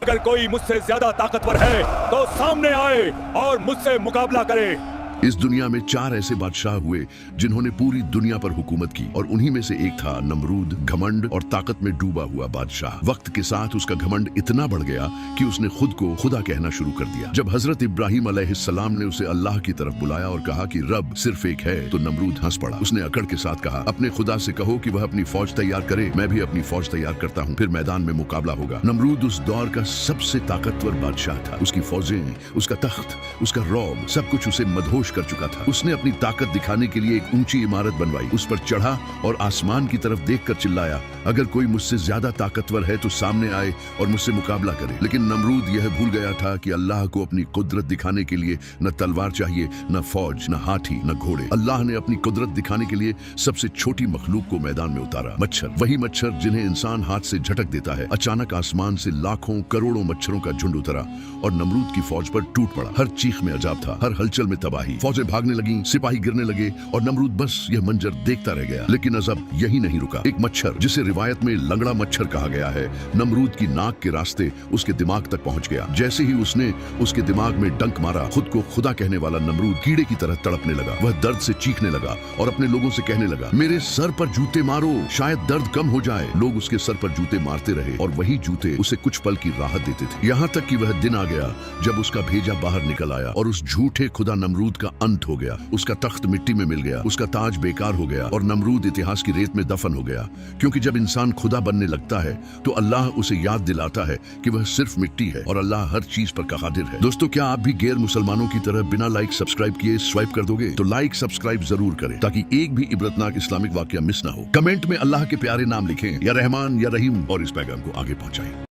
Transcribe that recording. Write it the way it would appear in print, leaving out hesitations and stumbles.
अगर कोई मुझसे ज्यादा ताकतवर है तो सामने आए और मुझसे मुकाबला करे। इस दुनिया में 4 ऐसे बादशाह हुए जिन्होंने पूरी दुनिया पर हुकूमत की और उन्हीं में से एक था नमरूद, घमंड और ताकत में डूबा हुआ बादशाह। वक्त के साथ उसका घमंड इतना बढ़ गया कि उसने खुद को खुदा कहना शुरू कर दिया। जब हजरत इब्राहिम अलैहिस्सलाम ने उसे अल्लाह की तरफ बुलाया और कहा कि रब सिर्फ एक है, तो नमरूद हंस पड़ा। उसने अकड़ के साथ कहा, अपने खुदा से कहो कि वह अपनी फौज तैयार करे, मैं भी अपनी फौज तैयार करता हूँ, फिर मैदान में मुकाबला होगा। नमरूद उस दौर का सबसे ताकतवर बादशाह था। उसकी फौजें, उसका तख्त, उसका रौब, सब कुछ उसे मदहोश कर चुका था। उसने अपनी ताकत दिखाने के लिए एक ऊंची इमारत बनवाई, उस पर चढ़ा और आसमान की तरफ देखकर चिल्लाया, अगर कोई मुझसे ज्यादा ताकतवर है तो सामने आए और मुझसे मुकाबला करे। लेकिन नमरूद यह भूल गया था कि अल्लाह को अपनी कुदरत दिखाने के लिए न तलवार चाहिए, न फौज, न हाथी, न घोड़े। अल्लाह ने अपनी कुदरत दिखाने के लिए सबसे छोटी मखलूक को मैदान में उतारा, मच्छर। वही मच्छर जिन्हें इंसान हाथ से झटक देता है। अचानक आसमान से लाखों करोड़ों मच्छरों का झुंड उतरा और नमरूद की फौज पर टूट पड़ा। हर चीख में अजाब था, हर हलचल में तबाही। फौजें भागने लगी, सिपाही गिरने लगे और नमरूद बस यह मंजर देखता रह गया। लेकिन अजब यही नहीं रुका। एक मच्छर, जिसे रिवायत में लंगड़ा मच्छर कहा गया है, नमरूद की नाक के रास्ते उसके दिमाग तक पहुंच गया। जैसे ही उसने उसके दिमाग में डंक मारा, खुद को खुदा कहने वाला नमरूद कीड़े की तरह तड़पने लगा। वह दर्द से चीखने लगा और अपने लोगों से कहने लगा, मेरे सर पर जूते मारो, शायद दर्द कम हो जाए। लोग उसके सर पर जूते मारते रहे और वही जूते उसे कुछ पल की राहत देते थे। यहाँ तक कि वह दिन आ गया जब उसका भेजा बाहर निकल आया और उस झूठे खुदा नमरूद का अंत हो गया। उसका तख्त मिट्टी में मिल गया, उसका ताज बेकार हो गया और नमरूद इतिहास की रेत में दफन हो गया। क्योंकि जब इंसान खुदा बनने लगता है तो अल्लाह उसे याद दिलाता है कि वह सिर्फ मिट्टी है और अल्लाह हर चीज पर कादिर है। दोस्तों, क्या आप भी गैर मुसलमानों की तरह बिना लाइक सब्सक्राइब किए स्वाइप कर दोगे? तो लाइक सब्सक्राइब जरूर करें ताकि एक भी इबरतनाक इस्लामिक वाकया मिस ना हो। कमेंट में अल्लाह के प्यारे नाम लिखें, या रहमान या रहीम, और इस पैगाम को आगे पहुंचाएं।